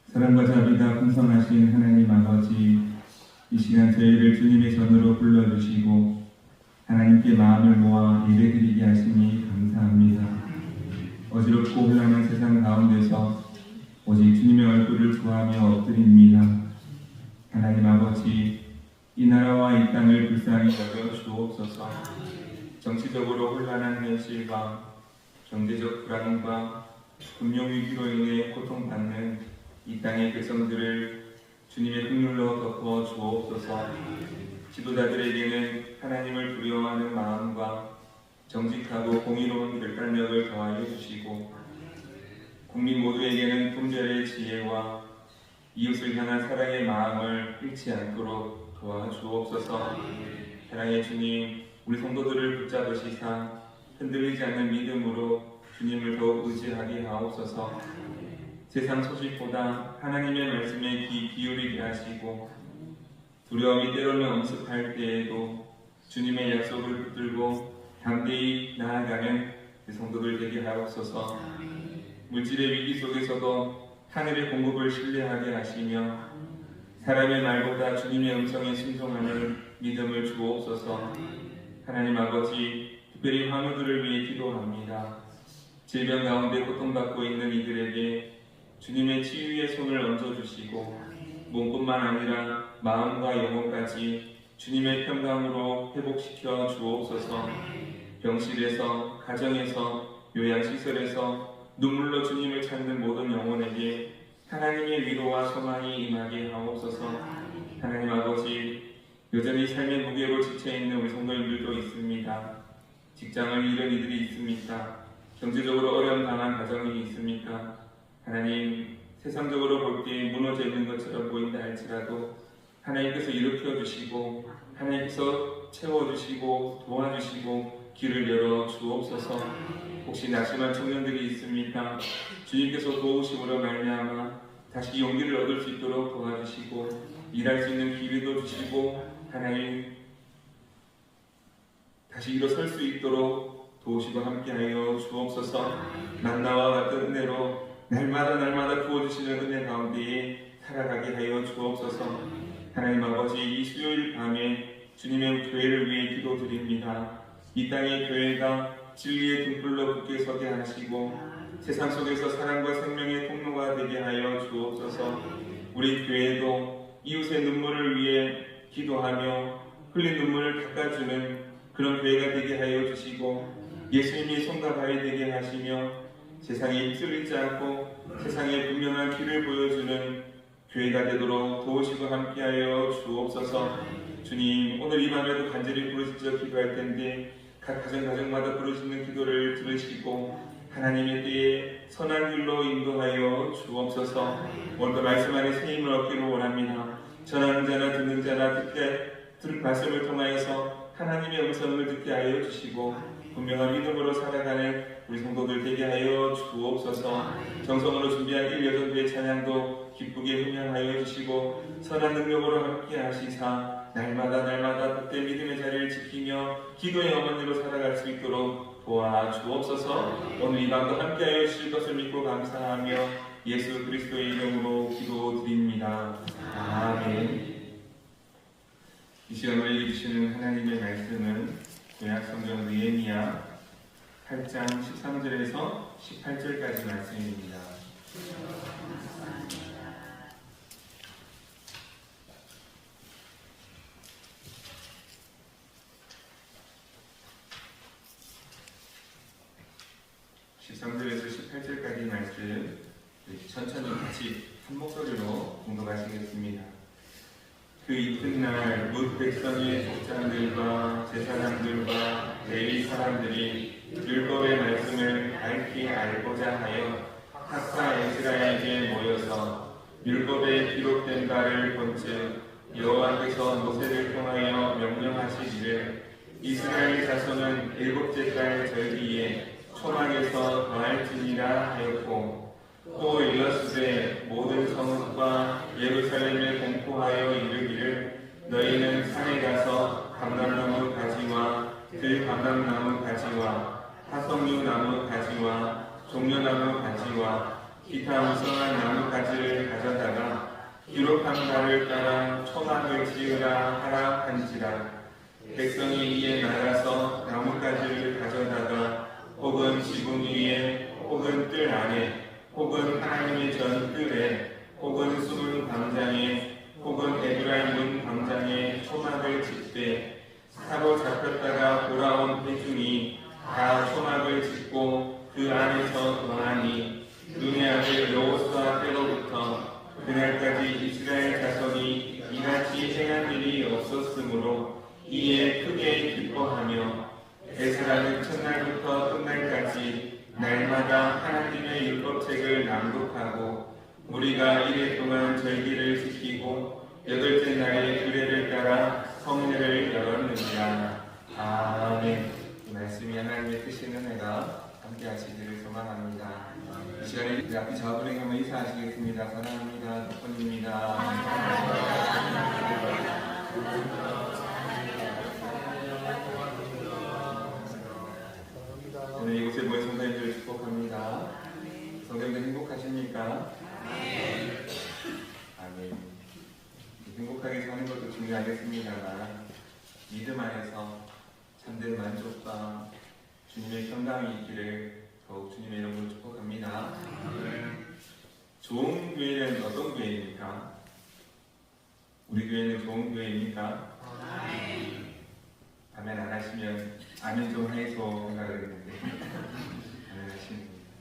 사랑과 자비가 풍성하신 하나님 아버지, 이 시간 저희를 주님의 전으로 불러주시고 하나님께 마음을 모아 예배드리게 하시니 감사합니다. 어지럽고 혼란한 세상 가운데서 오직 주님의 얼굴을 구하며 엎드립니다. 하나님 아버지, 이 나라와 이 땅을 불쌍히 여겨 주옵소서. 정치적으로 혼란한 현실과 경제적 불안과 금융위기로 인해 고통받는 이 땅의 백성들을 주님의 긍휼로 덮어 주옵소서. 지도자들에게는 하나님을 두려워하는 마음과 정직하고 공의로운 결단력을 더하여 주시고, 국민 모두에게는 분별의 지혜와 이웃을 향한 사랑의 마음을 잃지 않도록 도와주옵소서. 사랑의 주님, 우리 성도들을 붙잡으시사 흔들리지 않는 믿음으로 주님을 더욱 의지하게 하옵소서. 세상 소식보다 하나님의 말씀에 귀 기울이게 하시고, 두려움이 때로는 엄습할 때에도 주님의 약속을 붙들고 담대히 나아가는 성도들 되게 하옵소서. 물질의 위기 속에서도 하늘의 공급을 신뢰하게 하시며 사람의 말보다 주님의 음성에 순종하는 믿음을 주옵소서. 하나님 아버지, 특별히 환우들을 위해 기도합니다. 질병 가운데 고통받고 있는 이들에게 주님의 치유의 손을 얹어주시고 몸뿐만 아니라 마음과 영혼까지 주님의 평강으로 회복시켜 주옵소서. 병실에서, 가정에서, 요양시설에서 눈물로 주님을 찾는 모든 영혼에게 하나님의 위로와 소망이 임하게 하옵소서. 하나님 아버지, 여전히 삶의 무게로 지쳐있는 우리 성도님들도 있습니다. 직장을 잃은 이들이 있습니까? 경제적으로 어려움 당한 가정이 있습니까? 하나님, 세상적으로 볼 때 무너져 있는 것처럼 보인다 할지라도 하나님께서 일으켜 주시고 하나님께서 채워주시고 도와주시고 길을 열어 주옵소서. 혹시 낙심한 청년들이 있습니까? 주님께서 도우심으로 말미암아 다시 용기를 얻을 수 있도록 도와주시고 일할 수 있는 기회도 주시고 하나님 다시 일어설 수 있도록 도우시고 함께하여 주옵소서. 만나와 같은 은혜로 날마다 부어주시는 은혜 가운데에 살아가게 하여 주옵소서. 하나님 아버지, 이 수요일 밤에 주님의 교회를 위해 기도드립니다. 이 땅의 교회가 진리의 등불로 굳게 서게 하시고 세상 속에서 사랑과 생명의 통로가 되게 하여 주옵소서. 우리 교회도 이웃의 눈물을 위해 기도하며 흘린 눈물을 닦아주는 그런 교회가 되게 하여 주시고 예수님이 손과 발이 되게 하시며 세상에 휩쓸리지 않고 세상에 분명한 길을 보여주는 교회가 되도록 도우시고 함께하여 주옵소서. 주님, 오늘 이 밤에도 간절히 부르짖어 기도할 텐데 각 가정마다 부르짖는 기도를 들으시고 하나님의 때에 선한 길로 인도하여 주옵소서. 오늘도 말씀 안에 세임을 얻기를 원합니다. 전하는 자나 듣는 자나 들은 말씀을 통하여서 하나님의 음성을 듣게 하여 주시고 분명한 믿음으로 살아가는 우리 성도들 되게 하여 주옵소서. 정성으로 준비한 1여전도의 찬양도 기쁘게 흥양하여 주시고 선한 능력으로 함께 하시사 날마다 그때 믿음의 자리를 지키며 기도의 어머니로 살아갈 수 있도록 도와주옵소서. 오늘 이 밤도 함께 하여 주실 것을 믿고 감사하며 예수 그리스도의 이름으로 기도드립니다. 아멘. 이 시간 우리에게 주시는 하나님의 말씀은 구약성경 느헤미야 8장 13절에서 18절까지 말씀입니다. (13절에서 18절까지) 말씀 천천히 같이 한 목소리로 공독하시겠습니다. 그 이튿날 뭇 백성의 족장들과 제사장들과 레위 사람들이 율법의 말씀을 밝히 알고자 하여 학사 에스라에게 모여서 율법에 기록된 바를 본즉 여호와께서 모세를 통하여 명령하시기를 이스라엘 자손은 7째 달 절기에 초막에서 더할지니라 하였고 또 일러스되 모든 성읍과 예루살렘에 공포하여 이르기를 너희는 산에 가서 감람나무 가지와 들감람나무 가지와 하석류 나무 가지와 종려나무 가지와 기타 무성한 나무 나뭇가지를 가져다가 유력한 바를 따라 초막을 지으라 하라 한지라. 백성이 이에 나가서 나뭇가지를 가져다가 혹은 지붕 위에 혹은 뜰 안에 혹은 하나님의 전뜰에 혹은 수문 광장에 혹은 에브라임 문 광장에 초막을 짓되 사로잡혔다가 돌아온 회중이 다 초막을 짓고 그 안에서 거하니 눈의 아들 여호수아 때로부터 그날까지 이스라엘 자손이 이같이 행한 일이 없었으므로 이에 크게 기뻐하며 에스라는 첫날부터 끝날까지 날마다 하나님의 율법책을 낭독하고 우리가 이래 동안 절기를 지키고 여덟째 날에 규례를 따라 성례를 열었느니라. 아멘. 이 말씀이 하나님의 크신 은혜가 함께 하시기를 소망합니다. 이 시간에 우리 앞에 좌우를 한번 인사하시겠습니다. 사랑합니다. 덕분입니다. 오늘 이곳에 모인 성도님들을 축복합니다. 성도님들 행복하십니까? 아멘. 행복하게 사는 것도 중요하겠습니다만 믿음 안에서 참된 만족과 주님의 평강이 있기를 더욱 주님의 이름으로 축복합니다. 좋은 교회는 어떤 교회입니까? 우리 교회는 좋은 교회입니까? 아멘 안 하시면 아멘 좀 해서 생각을 했는데 아멘 하시는 겁니다.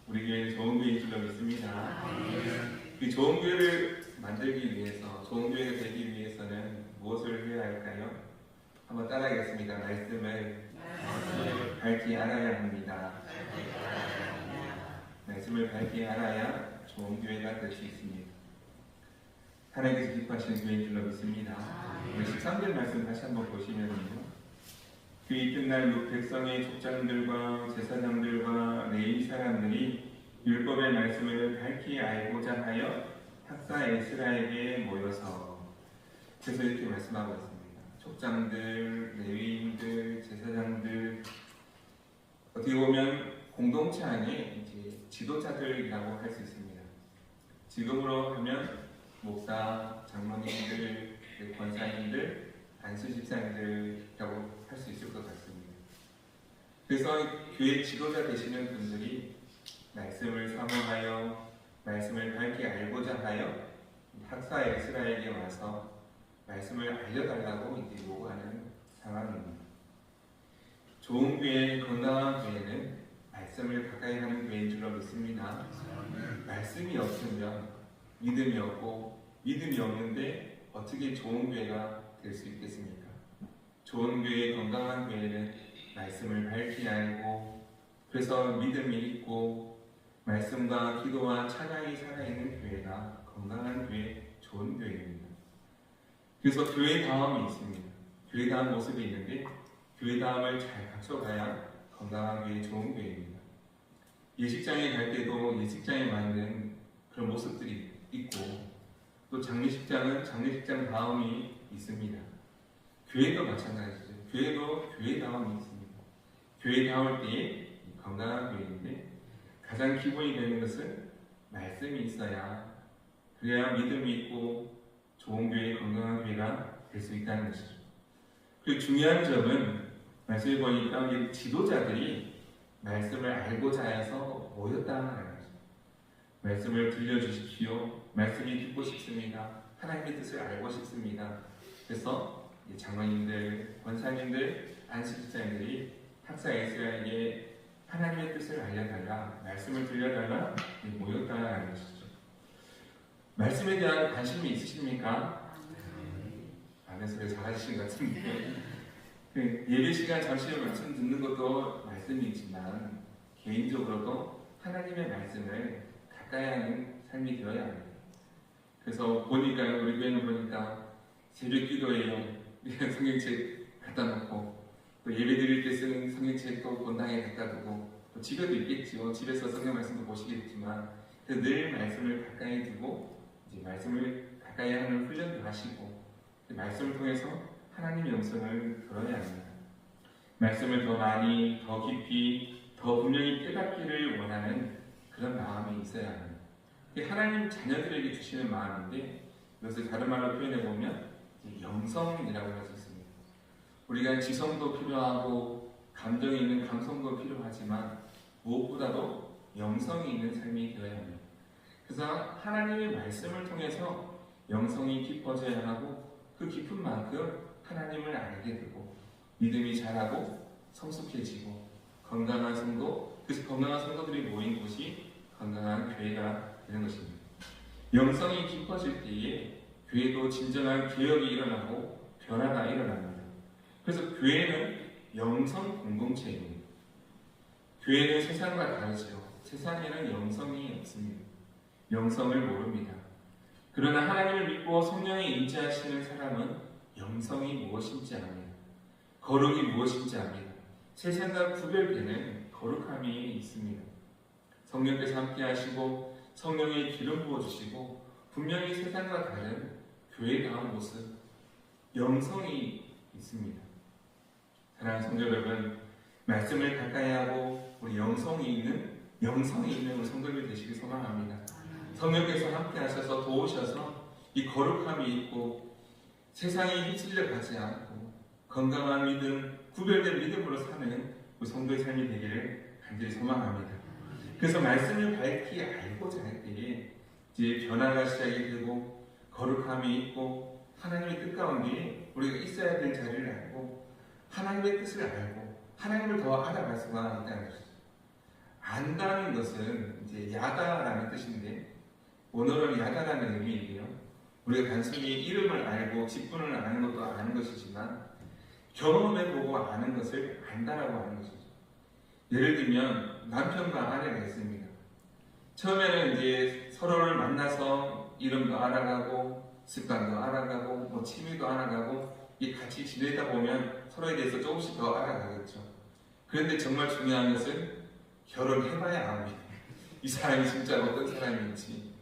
우리 교회는 좋은 교회인 줄로 믿습니다. 그 좋은 교회를 만들기 위해서, 좋은 교회가 되기 위해서는 무엇을 해야 할까요? 한번 따라하겠습니다. 말씀을 밝게 알아야 합니다. 말씀을 밝게 알아야 좋은 교회가 될 수 있습니다. 하나님께서 기뻐하시는 교회인 줄로 믿습니다. 우리 13절 말씀 다시 한번 보시면요. 그 이튿날 백성의 족장들과 제사장들과 레위 사람들이 율법의 말씀을 밝히 알고자 하여 학사 에스라에게 모여서, 그래서 이렇게 말씀하고 있습니다. 족장들, 레위인들, 제사장들, 어떻게 보면 공동체 안에 이제 지도자들이라고 할 수 있습니다. 지금으로 하면 목사, 장로님들, 권사님들, 안수집사님들이라고 할 수 있을 것 같습니다. 그래서 교회 지도자 되시는 분들이 말씀을 사모하여 말씀을 밝게 알고자 하여 학사 에스라에게 와서 말씀을 알려달라고 이제 요구하는 상황입니다. 좋은 교회, 건강한 교회는 말씀을 가까이 하는 교회인 줄로 믿습니다. 말씀이 없으면 믿음이 없고, 믿음이 없는데 어떻게 좋은 교회가 될 수 있겠습니까? 좋은 교회, 건강한 교회는 말씀을 밝히 알고, 그래서 믿음이 있고 말씀과 기도와 찬양이 살아있는 교회가 건강한 교회, 좋은 교회입니다. 그래서 교회다움이 있습니다. 교회다운 모습이 있는데 교회다움을 잘 갖춰가야 건강한 교회, 좋은 교회입니다. 예식장에 갈 때도 예식장에 맞는 그런 모습들이 있고, 또 장례식장은 장례식장 다움이 있습니다. 교회도 마찬가지죠. 교회도 교회다움이 있습니다. 교회다울 때에 건강한 교회인데 가장 기본이 되는 것은 말씀이 있어야, 그래야 믿음이 있고 좋은 교회, 건강한 교회가 될 수 있다는 것이죠. 그리고 중요한 점은 말씀을 보니까 지도자들이 말씀을 알고자 해서 모였다는 거죠. 말씀을 들려주십시오. 말씀이 듣고 싶습니다. 하나님의 뜻을 알고 싶습니다. 그래서 장로님들, 권사님들, 안수집사님들이 학사 에스라에게 하나님의 뜻을 알려달라, 말씀을 들려달라 모였다는 것이죠. 말씀에 대한 관심이 있으십니까? 아멘 소리 잘하시는 것 같은데 예배 시간 잠시 말씀 듣는 것도 말씀이지만 개인적으로도 하나님의 말씀을 가까이 하는 삶이 되어야 합니다. 그래서 보니까 우리 교회는 보니까 새벽 기도에요 성경책 갖다 놓고, 또 예배 드릴 때 쓰는 성경책도 본당에 갖다 두고, 또 집에도 있겠죠. 집에서 성경 말씀도 보시겠지만 늘 말씀을 가까이 두고 이제 말씀을 가까이 하는 훈련도 하시고, 말씀을 통해서 하나님의 음성을 들어야 합니다. 말씀을 더 많이, 더 깊이, 더 분명히 깨닫기를 원하는 그런 마음이 있어야 합니다. 하나님 자녀들에게 주시는 마음인데 이것을 다른 말로 표현해 보면 영성이라고 할 수 있습니다. 우리가 지성도 필요하고 감정이 있는 감성도 필요하지만 무엇보다도 영성이 있는 삶이 되어야 합니다. 그래서 하나님의 말씀을 통해서 영성이 깊어져야 하고 그 깊은 만큼 하나님을 알게 되고 믿음이 자라고 성숙해지고 건강한 성도, 그래서 건강한 성도들이 모인 곳이 건강한 교회가 되는 것입니다. 영성이 깊어질 때에 교회도 진정한 개혁이 일어나고 변화가 일어납니다. 그래서 교회는 영성 공동체입니다. 교회는 세상과 다르죠. 세상에는 영성이 없습니다. 영성을 모릅니다. 그러나 하나님을 믿고 성령에 임재하시는 사람은 영성이 무엇인지 압니다. 거룩이 무엇인지 압니다. 세상과 구별되는 거룩함이 있습니다. 성령께서 함께 하시고 성령의 기름 부어주시고 분명히 세상과 다른 교회다운 모습, 영성이 있습니다. 사랑하는 성도 여러분, 말씀을 가까이 하고 우리 영성이 있는 우리 성도들 되시길 소망합니다. 성령께서 함께 하셔서 도우셔서 이 거룩함이 있고 세상에 휩쓸려 가지 않고 건강한 믿음, 구별된 믿음으로 사는 우리 성도의 삶이 되기를 간절히 소망합니다. 그래서 말씀을 밝히 알고자 할 때에 이제 변화가 시작이 되고 거룩함이 있고 하나님의 뜻 가운데 우리가 있어야 될 자리를 알고 하나님의 뜻을 알고 하나님을 더 알아갈 수가 있다는 것이죠. 안다는 것은 이제 야다라는 뜻인데 오늘은 야다라는 의미이고요. 우리가 단순히 이름을 알고 직분을 아는 것도 아는 것이지만 경험해보고 아는 것을 안다라고 하는 것이죠. 예를 들면 남편과 아내가 있습니다. 처음에는 이제 서로를 만나서 이름도 알아가고 습관도 알아가고 취미도 알아가고 같이 지내다 보면 서로에 대해서 조금씩 더 알아가겠죠. 그런데 정말 중요한 것은 결혼해봐야 압니다. 이 사람이 진짜 어떤 사람인지.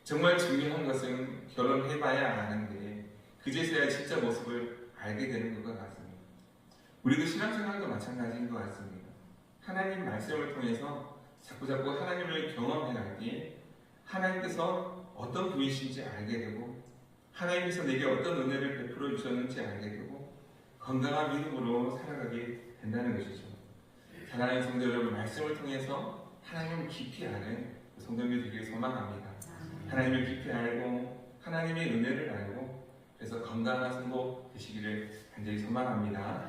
정말 중요한 것은 결혼해봐야 아는데 그제서야 진짜 모습을 알게 되는 것 같습니다. 우리도 신앙생활도 마찬가지인 것 같습니다. 하나님 말씀을 통해서 자꾸자꾸 하나님을 경험해갈 때에 하나님께서 어떤 분이신지 알게 되고 하나님께서 내게 어떤 은혜를 베풀어 주셨는지 알게 되고 건강한 믿음으로 살아가게 된다는 것이죠. 사랑하는 성도 여러분, 말씀을 통해서 하나님을 깊이 아는 성도님이 되기를 소망합니다. 하나님을 깊이 알고 하나님의 은혜를 알고 그래서 건강한 성도 되시기를 간절히 소망합니다.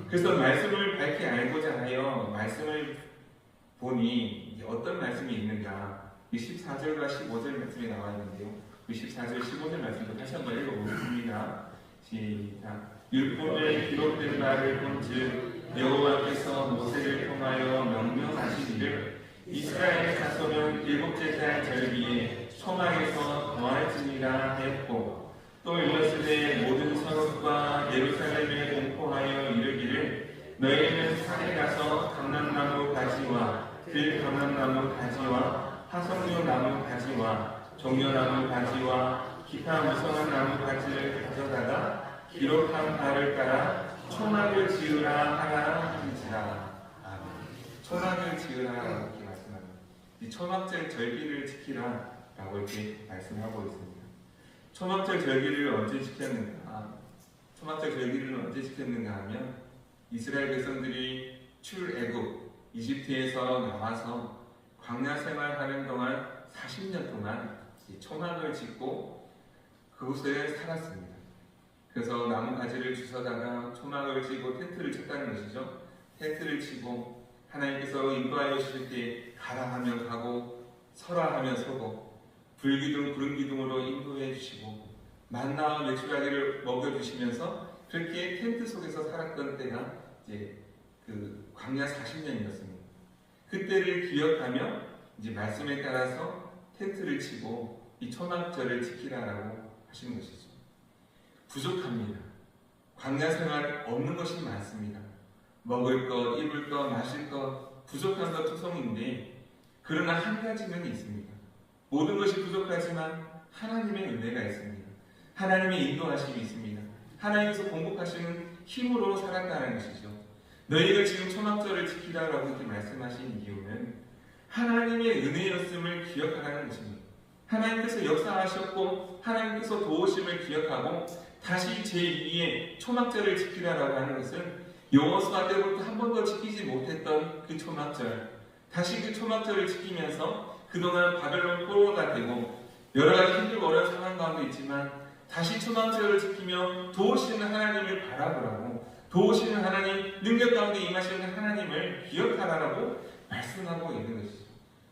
그래서 말씀을 밝히 알고자 하여 말씀을 보니 어떤 말씀이 있는가, 14절과 15절 말씀이 나와 있는데요. 14절, 15절 말씀도 다시 한번 읽어보겠습니다. 시작. 율법에 기록된 바를 본즉 여호와께서 모세를 통하여 명령하시기를 이스라엘 자손은 일곱째 달 절기에 초막에서 거할지니라 했고 또 이르시되 모든 성읍과 예루살렘에 공포하여 이르기를 너희는 산에 가서 감람나무 가지와 들감람나무 가지와 화석류 나무 가지와 종려나무 가지와 기타 무성한 나무 가지를 가져다가 기록한 바를 따라 초막을 지으라 하라 하시니라. 초막을 지으라 이렇게 말씀합니다. 이 초막절 절기를 지키라 라고 이렇게 말씀하고 있습니다. 초막절 절기를 언제 지켰는가? 초막절 절기를 언제 지켰는가 하면 이스라엘 백성들이 출애굽 이집트에서 나와서 광야 생활하는 동안 40년 동안 초막을 짓고 그곳에 살았습니다. 그래서 나무 가지를 주워다가 초막을 치고 텐트를 쳤다는 것이죠. 텐트를 치고 하나님께서 인도하여 주실 때 가라 하면 가고 서라 하면 서고 불기둥 구름기둥으로 인도해 주시고 만나와 메추라기를 먹여주시면서 그렇게 텐트 속에서 살았던 때가 이제 그 광야 40년이었습니다. 그때를 기억하며 이제 말씀에 따라서 텐트를 치고 이 초막절을 지키라라고 하신 것이죠. 부족합니다. 광야 생활 없는 것이 많습니다. 먹을 것, 입을 것, 마실 것 부족한 것 투성인데 그러나 한 가지는 있습니다. 모든 것이 부족하지만 하나님의 은혜가 있습니다. 하나님의 인도하심이 있습니다. 하나님께서 공급하시는 힘으로 살았다는 것이죠. 너희가 지금 초막절을 지키라라고 이렇게 말씀하신 이유는 하나님의 은혜였음을 기억하라는 것입니다. 하나님께서 역사하셨고 하나님께서 도우심을 기억하고 다시 제2의 초막절을 지키라라고 하는 것은 여호수아 때부터 한 번도 지키지 못했던 그 초막절, 다시 그 초막절을 지키면서 그동안 바벨론 포로가 되고 여러 가지 힘들고 어려운 상황 가운데 있지만 다시 초막절을 지키며 도우시는 하나님을 바라보라고, 도우시는 하나님, 능력 가운데 임하시는 하나님을 기억하라라고 말씀하고 있는 것이죠.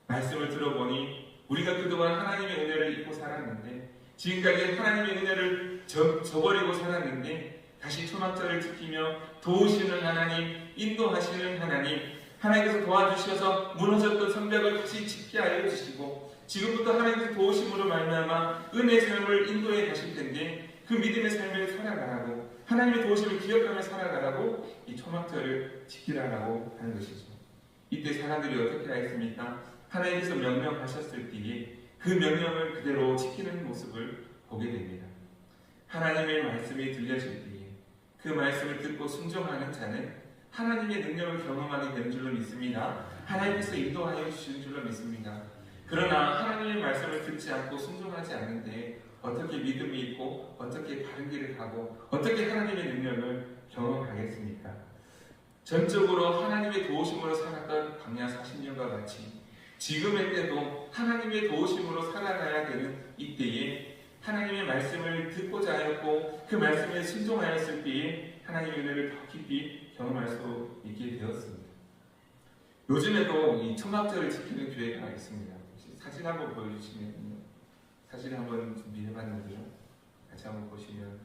말씀을 들어보니 우리가 그동안 하나님의 은혜를 잊고 살았는데, 지금까지 하나님의 은혜를 저버리고 살았는데, 다시 초막절을 지키며 도우시는 하나님, 인도하시는 하나님, 하나님께서 도와주셔서 무너졌던 성벽을 다시 짓게 하여 주시고, 지금부터 하나님께서 도우심으로 말미암아 은혜의 삶을 인도해 가실 텐데, 그 믿음의 삶을 살아가라고, 하나님의 도우심을 기억하며 살아가라고 이 초막절을 지키라고 하는 것이죠. 이때 사람들이 어떻게 하였습니까? 하나님께서 명령하셨을 때에 그 명령을 그대로 지키는 모습을 보게 됩니다. 하나님의 말씀이 들려질 때에 그 말씀을 듣고 순종하는 자는 하나님의 능력을 경험하게 되는 줄로 믿습니다. 하나님께서 인도하여 주시는 줄로 믿습니다. 그러나 하나님의 말씀을 듣지 않고 순종하지 않는데 어떻게 믿음이 있고 어떻게 바른 길을 가고 어떻게 하나님의 능력을 경험하겠습니까? 전적으로 하나님의 도우심으로 살았던 광야 40년과 같이 지금의 때도 하나님의 도우심으로 살아가야 되는 이때에 하나님의 말씀을 듣고자 하였고 그 말씀에 순종하였을 때에 하나님의 은혜를 더 깊이 경험할 수 있게 되었습니다. 요즘에도 이 초막절을 지키는 교회가 있습니다. 사진 한번 보여주시면요. 사진 한번 준비해봤는데요. 같이 한번 보시면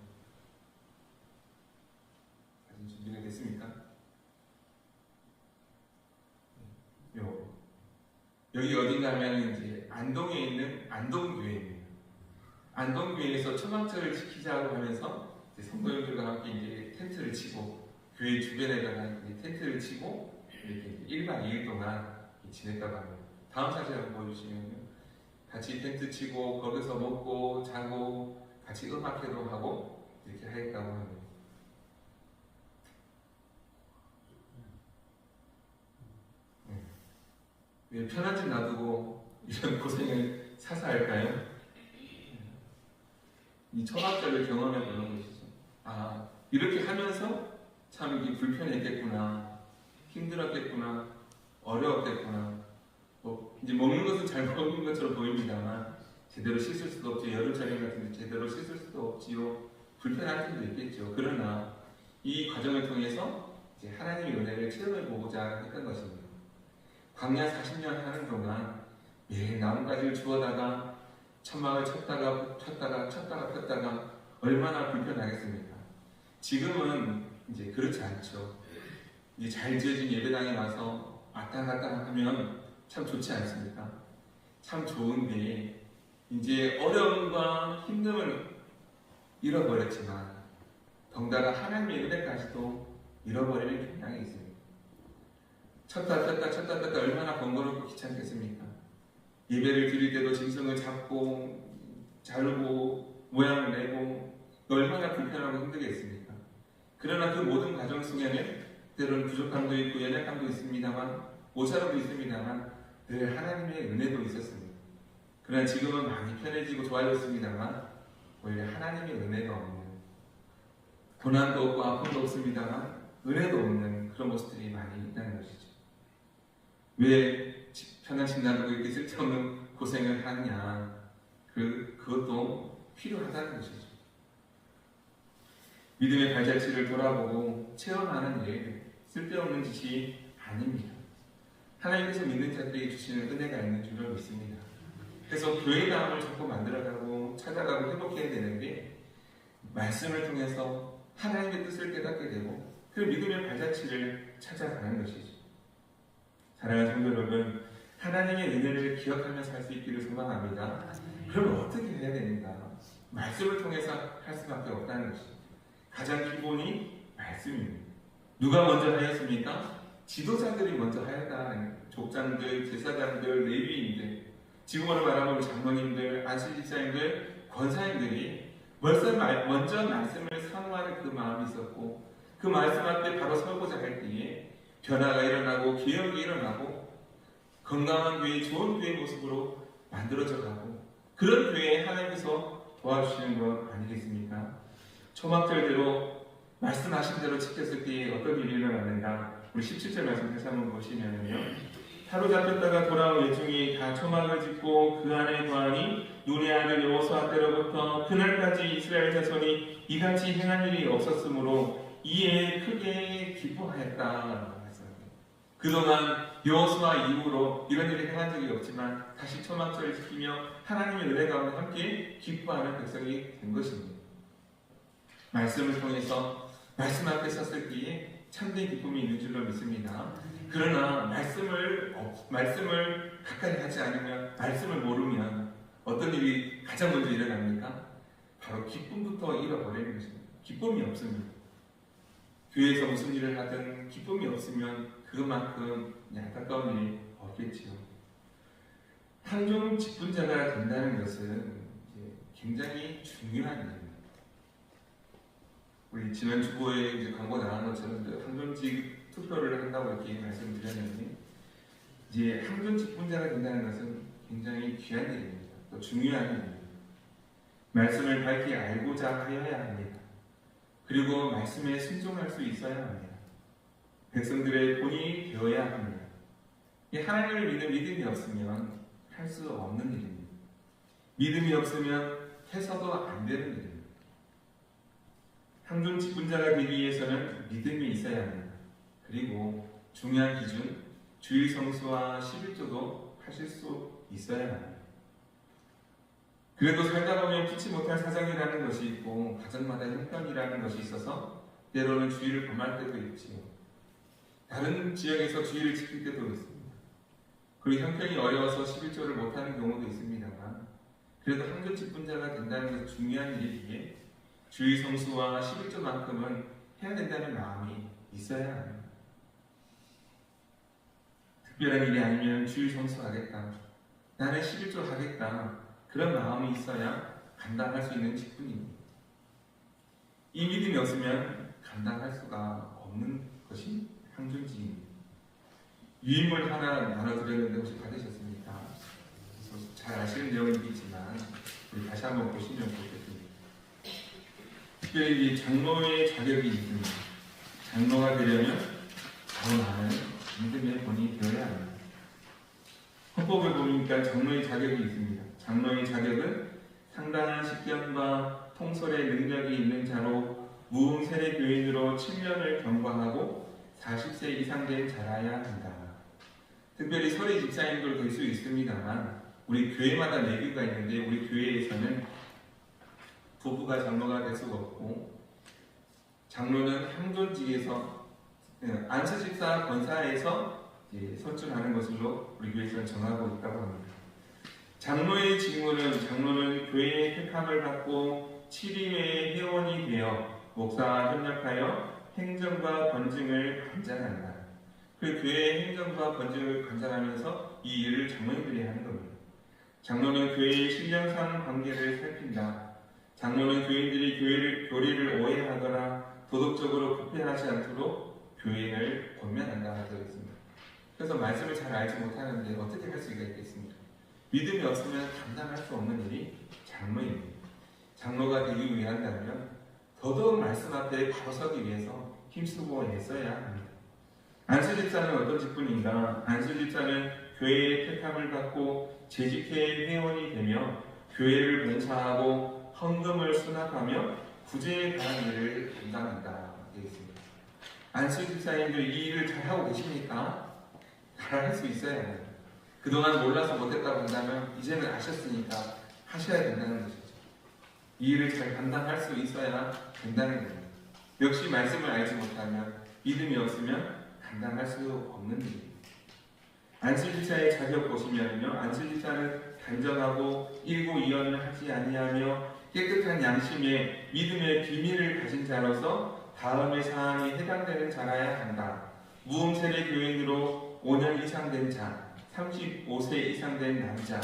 사진 준비가 됐습니까? 여기 어딘가 하면 이제 안동에 있는 안동교회입니다. 안동교회에서 초막절을 지키자고 하면서 성도님들과 함께 이제 텐트를 치고 교회 주변에다가 이제 텐트를 치고 이렇게 1박 2일 동안 지냈다고 합니다. 다음 사진 한번 보여주시면요. 같이 텐트 치고 거기서 먹고 자고 같이 음악회도 하고 이렇게 하였다고 합니다. 왜 편한 집 놔두고 이런 고생을 사서 할까요? 이 초막절을 경험해 보는 것이죠. 아, 이렇게 하면서 참 이게 불편했겠구나, 힘들었겠구나, 어려웠겠구나. 이제 먹는 것은 잘 먹는 것처럼 보입니다만 제대로 씻을 수도 없죠. 여름철인 같은데 제대로 씻을 수도 없지요. 불편한 점도 있겠죠. 그러나 이 과정을 통해서 이제 하나님의 은혜를 체험해 보고자 했던 것입니다. 광야 40년 하는 동안 매일 나뭇가지를 주워다가 천막을 쳤다가 폈다가 얼마나 불편하겠습니까? 지금은 이제 그렇지 않죠. 이제 잘 지어진 예배당에 와서 왔다 갔다 하면 참 좋지 않습니까? 참 좋은데 이제 어려움과 힘듦을 잃어버렸지만 덩달아 하나님의 은혜까지도 잃어버리는 경향이 있습니다. 쳤다 폈다 얼마나 번거롭고 귀찮겠습니까? 예배를 드릴 때도 짐승을 잡고 자르고 모양을 내고 얼마나 불편하고 힘들겠습니까? 그러나 그 모든 과정 속에는 때로는 부족함도 있고 연약함도 있습니다만 모자람도 있습니다만 늘 하나님의 은혜도 있었습니다. 그러나 지금은 많이 편해지고 좋아졌습니다만 오히려 하나님의 은혜가 없는, 고난도 없고 아픔도 없습니다만 은혜도 없는 그런 모습들이 많이 있다는 것이죠. 왜 편한 집 놔두고 이렇게 쓸데없는 고생을 하느냐, 그것도 필요하다는 것이죠. 믿음의 발자취를 돌아보고 체험하는 일, 쓸데없는 짓이 아닙니다. 하나님께서 믿는 자들에게 주시는 은혜가 있는 줄로 믿습니다. 그래서 교회다움을 자꾸 만들어가고 찾아가고 회복해야 되는데 말씀을 통해서 하나님의 뜻을 깨닫게 되고 그 믿음의 발자취를 찾아가는 것이죠. 사랑하는 성도 여러분, 하나님의 은혜를 기억하며 살 수 있기를 소망합니다. 그러면 어떻게 해야 되는가? 말씀을 통해서 할 수밖에 없다는 것이죠. 가장 기본이 말씀입니다. 누가 먼저 하였습니까? 지도자들이 먼저 하였다. 족장들, 제사장들, 레위인들, 지금으로 말하면 장로님들, 안수집사님들, 권사님들이 먼저 말씀을 사모하는 그 마음이 있었고 그 말씀 앞에 바로 서고자 할 때에 변화가 일어나고 개혁이 일어나고 건강한 교회, 좋은 교회 모습으로 만들어져 가고 그런 교회에 하나님께서 도와주시는 것 아니겠습니까? 초막절대로 말씀하신 대로 지켰을 때에 어떤 일이 일어났는가? 우리 17절 말씀 다시 한번 보시면요, 사로잡혔다가 돌아온 외중이 다 초막을 짓고 그 안에 거하니 눈의 아들 여호수아 때로부터 그날까지 이스라엘 자손이 이같이 행한 일이 없었으므로 이에 크게 기뻐하였다. 그동안 여호수아 이후로 이런 일을 행한 적이 없지만 다시 초막절을 지키며 하나님의 은혜 가운데 함께 기뻐하는 백성이 된 것입니다. 말씀을 통해서 말씀 앞에 섰을 때에 참된 기쁨이 있는 줄로 믿습니다. 그러나 말씀을 가까이 하지 않으면, 말씀을 모르면 어떤 일이 가장 먼저 일어납니까? 바로 기쁨부터 잃어버리는 것입니다. 기쁨이 없습니다. 교회에서 무슨 일을 하든 기쁨이 없으면 그만큼 안타까운 일이 없겠지요. 항종 직분자가 된다는 것은 굉장히 중요한 일입니다. 우리 지난 주보에 이제 광고 나간 것처럼 항존직 투표를 한다고 이렇게 말씀을 드렸는데, 이제 항존직 분자가 된다는 것은 굉장히 귀한 일입니다. 또 중요한 일입니다. 말씀을 밝히 알고자 하여야 합니다. 그리고 말씀에 순종할 수 있어야 합니다. 백성들의 본인이 되어야 합니다. 하나님을 믿는 믿음이 없으면 할 수 없는 일입니다. 믿음이 없으면 해서도 안 되는 일입니다. 항존 직분자가 되기 위해서는 믿음이 있어야 합니다. 그리고 중요한 기준, 주일 성수와 11조도 하실 수 있어야 합니다. 그래도 살다 보면 피치 못할 사정이라는 것이 있고 가정마다 형편이라는 것이 있어서 때로는 주일을 범할 때도 있지요. 다른 지역에서 주일을 지킬 때도 있습니다. 그리고 형편이 어려워서 11조를 못하는 경우도 있습니다만, 그래도 항존 직분자가 된다는 것은 중요한 일이기에 주일 성수와 11조만큼은 해야 된다는 마음이 있어야 합니다. 특별한 일이 아니면 주일 성수하겠다, 나는 11조 하겠다, 그런 마음이 있어야 감당할 수 있는 직분입니다. 이 믿음이 없으면 감당할 수가 없는 것이 항존직입니다. 유인물 하나 나눠드렸는데 혹시 받으셨습니까? 잘 아시는 내용이겠지만 우리 다시 한번 보시면 좋겠습니다. 특별히 장로의 자격이 있습니다. 장로가 되려면 더 많은 믿음의 본이 되어야 합니다. 헌법을 보니까 장로의 자격이 있습니다. 장로의 자격은 상당한 식견과 통솔의 능력이 있는 자로 무음세례 교인으로 7년을 경과하고 40세 이상 된 자라야 한다. 특별히 설의 집사님도 될 수 있습니다만 우리 교회마다 내규가 있는데, 우리 교회에서는 부부가 장로가 될 수가 없고, 장로는 항존직에서 안수집사 권사에서 선출하는 것으로 우리 교회에서는 정하고 있다고 합니다. 장로의 직무는, 장로는 교회의 택함을 받고 7인의 회원이 되어 목사와 협력하여 행정과 권증을 관장한다. 그 교회의 행정과 권증을 관장하면서 이 일을 장로님들이 하는 겁니다. 장로는 교회의 신령상 관계를 살핀다. 장로는 교인들이 교리를 오해하거나 도덕적으로 부패하지 않도록 교인을 권면한다 하고 있습니다. 그래서 말씀을 잘 알지 못하는데 어떻게 할 수가 있겠습니까? 믿음이 없으면 감당할 수 없는 일이 장로입니다. 장로가 되기 위한다면 더더욱 말씀 앞에 바로 서기 위해서 힘쓰고 애써야 합니다. 안수집사는 어떤 직분인가? 안수집사는 교회의 택함을 받고 재직회의 회원이 되며 교회를 봉사하고 헌금을 수납하며 구제에 관한 일을 담당한다 되겠습니다. 안수집사님들 이 일을 잘하고 계십니까? 잘할 수 있어야 해요. 그동안 몰라서 못했다고 한다면 이제는 아셨으니까 하셔야 된다는 것이죠. 이 일을 잘 감당할 수 있어야 된다는 겁니다. 역시 말씀을 알지 못하면, 믿음이 없으면 감당할 수 없는 일입니다. 안수집사의 자격 보시면요, 안수집사는 단정하고 일고이연을 하지 아니하며 깨끗한 양심에 믿음의 비밀을 가진 자로서 다음의 사항에 해당되는 자라야 한다. 무음세례 교인으로 5년 이상 된 자, 35세 이상 된 남자,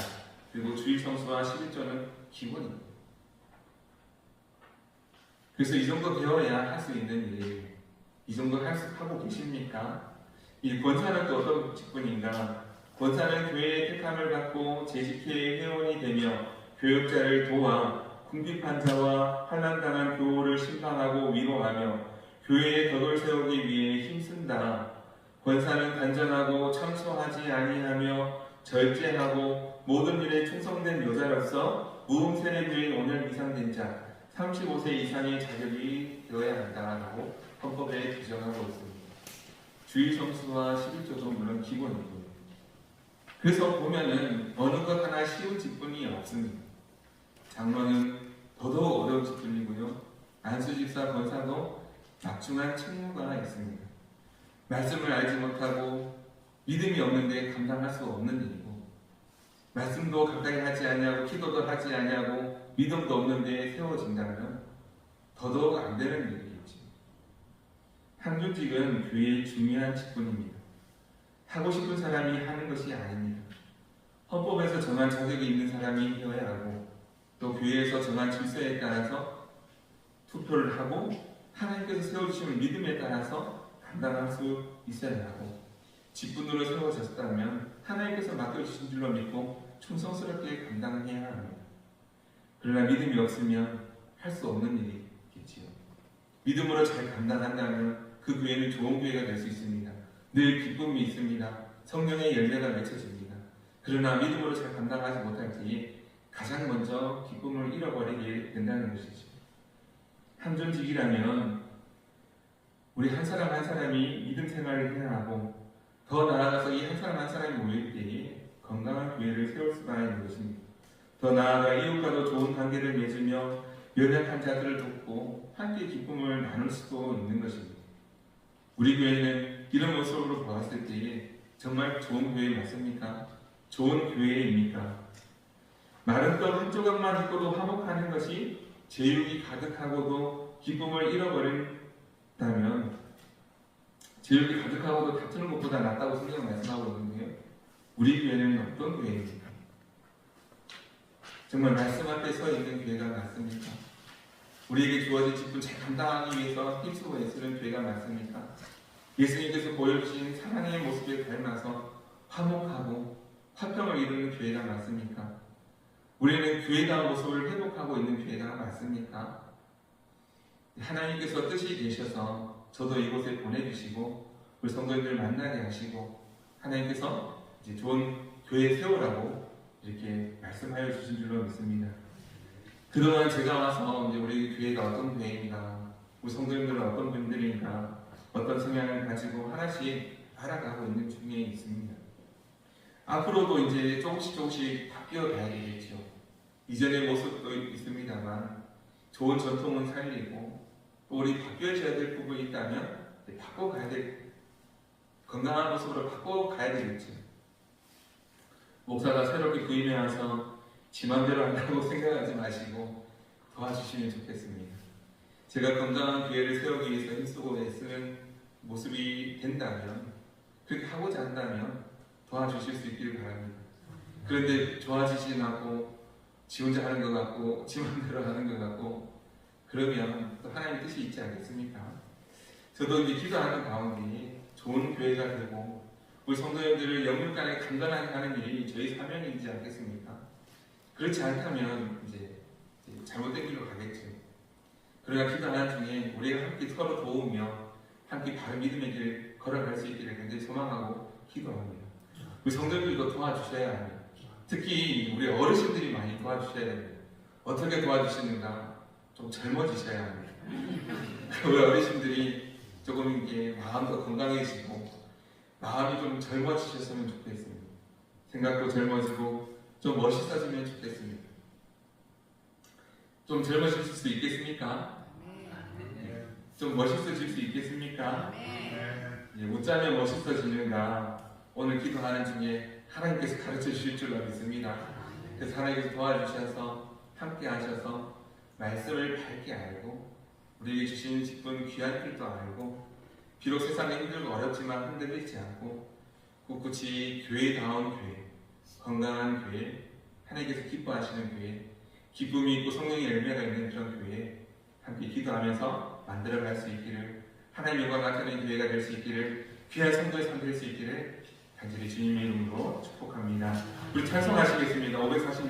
그리고 주일 성수와 11조는 기본입니다. 그래서 이 정도 되어야 할 수 있는 일이에요. 이 정도 하고 계십니까? 이 권사는 또 어떤 직분인가? 권사는 교회의 택함을 받고 재직회의 회원이 되며 교역자를 도와 궁핍한 자와 환난당한 교우를 심판하고 위로하며 교회의 덕을 세우기 위해 힘쓴다. 권사는 단정하고 참소하지 아니하며 절제하고 모든 일에 충성된 여자로서 무음세례교인 오늘 이상된 자 35세 이상의 자격이 되어야 한다라고 헌법에 규정하고 있습니다. 주일 성수와 11조도 물론 기본이고요. 그래서 보면은 어느 것 하나 쉬운 직분이 없습니다. 장로는 더더욱 어려운 직분이고요. 안수집사 권사도 막중한 책무가 있습니다. 말씀을 알지 못하고 믿음이 없는데 감당할 수 없는 일이고, 말씀도 가까이 하지 않냐고 기도도 하지 않냐고 믿음도 없는데 세워진다면 더더욱 안 되는 일이겠지. 향주직은 교회의 중요한 직분입니다. 하고 싶은 사람이 하는 것이 아닙니다. 헌법에서 정한 자격이 있는 사람이 되어야 하고, 또 교회에서 정한 질서에 따라서 투표를 하고 하나님께서 세워주시는 믿음에 따라서 감당할 수 있어야 하고, 직분으로 세워졌다면 하나님께서 맡겨주신 줄로 믿고 충성스럽게 감당해야 합니다. 그러나 믿음이 없으면 할 수 없는 일이겠지요. 믿음으로 잘 감당한다면 그 교회는 좋은 교회가 될 수 있습니다. 늘 기쁨이 있습니다. 성령의 열매가 맺혀집니다. 그러나 믿음으로 잘 감당하지 못할 때에 가장 먼저 기쁨을 잃어버리게 된다는 것이죠. 한존직이라면 우리 한 사람 한 사람이 믿음 생활을 해야 하고, 더 나아가서 이 한 사람 한 사람이 모일 때에 건강한 교회를 세울 수가 있는 것입니다. 더 나아가 이웃과도 좋은 관계를 맺으며 연약한 자들을 돕고 함께 기쁨을 나눌 수도 있는 것입니다. 우리 교회는 이런 모습으로 보았을 때에 정말 좋은 교회 맞습니까? 좋은 교회입니까? 마른 떡 한 조각만 있고도 화목하는 것이 제육이 가득하고도 기쁨을 잃어버린다면, 제육이 가득하고도 다투는 것보다 낫다고 성경 말씀하고 있는데요. 우리 교회는 어떤 교회입니까? 정말 말씀 앞에 서 있는 교회가 맞습니까? 우리에게 주어진 직분 잘 감당하기 위해서 힘쓰고 애쓰는 교회가 맞습니까? 예수님께서 보여주신 사랑의 모습에 닮아서 화목하고 화평을 이루는 교회가 맞습니까? 우리는 교회다운 모습을 회복하고 있는 교회가 맞습니까? 하나님께서 뜻이 되셔서 저도 이곳에 보내주시고 우리 성도님들 만나게 하시고 하나님께서 이제 좋은 교회 세우라고 이렇게 말씀하여 주신 줄로 믿습니다. 그동안 제가 와서 이제 우리 교회가 어떤 교회인가, 우리 성도님들은 어떤 분들인가, 어떤 성향을 가지고 하나씩 알아가고 있는 중에 있습니다. 앞으로도 이제 조금씩 바뀌어 가야 되겠죠. 이전의 모습도 있습니다만 좋은 전통은 살리고, 또 우리 바뀌어져야 될 부분이 있다면 바꿔가야 될, 건강한 모습으로 바꿔가야 되겠죠. 목사가 새롭게 부임해 와서 지 맘대로 한다고 생각하지 마시고 도와주시면 좋겠습니다. 제가 건강한 교회를 세우기 위해서 힘쓰고 애쓰는 모습이 된다면, 그렇게 하고자 한다면 도와주실 수 있기를 바랍니다. 그런데 좋아지지 않고 지 혼자 하는 것 같고 지 맘대로 하는 것 같고 그러면 또 하나님의 뜻이 있지 않겠습니까? 저도 이제 기도하는 가운데 좋은 교회가 되고 우리 성도님들을 영육간에 강건하게 하는 일이 저희 사명이지 않겠습니까? 그렇지 않다면 이제 잘못된 길로 가겠죠. 그러나 기도하는 중에 우리가 함께 서로 도우며 함께 바른 믿음의 길을 걸어갈 수 있기를 굉장히 소망하고 기도합니다. 우리 성도님들도 도와주셔야 합니다. 특히 우리 어르신들이 많이 도와주셔야 됩니다. 어떻게 도와주시는가? 좀 젊어지셔야 합니다. 우리 어르신들이 조금 이게 마음도 건강해지고 마음이 좀 젊어지셨으면 좋겠습니다. 생각도 젊어지고 좀 멋있어지면 좋겠습니다. 좀 젊어질 수 있겠습니까? 네. 좀 멋있어질 수 있겠습니까? 네. 웃자면 멋있어지는가? 오늘 기도하는 중에 하나님께서 가르쳐 주실 줄로 믿습니다. 그래서 하나님께서 도와주셔서 함께 하셔서 말씀을 밝게 알고 우리에게 주신 직분 귀한 길도 알고, 비록 세상에 힘들고 어렵지만 흔들리지 않고 꿋꿋이 교회다운 교회, 건강한 교회, 하나님께서 기뻐하시는 교회, 기쁨이 있고 성령의 열매가 있는 그런 교회 함께 기도하면서 만들어갈 수 있기를, 하나님 영광 나타내는 교회가 될 수 있기를, 귀한 성도의 삶 될 수 있기를 간절히 주님의 이름으로 축복합니다. 우리 찬송하시겠습니다. 546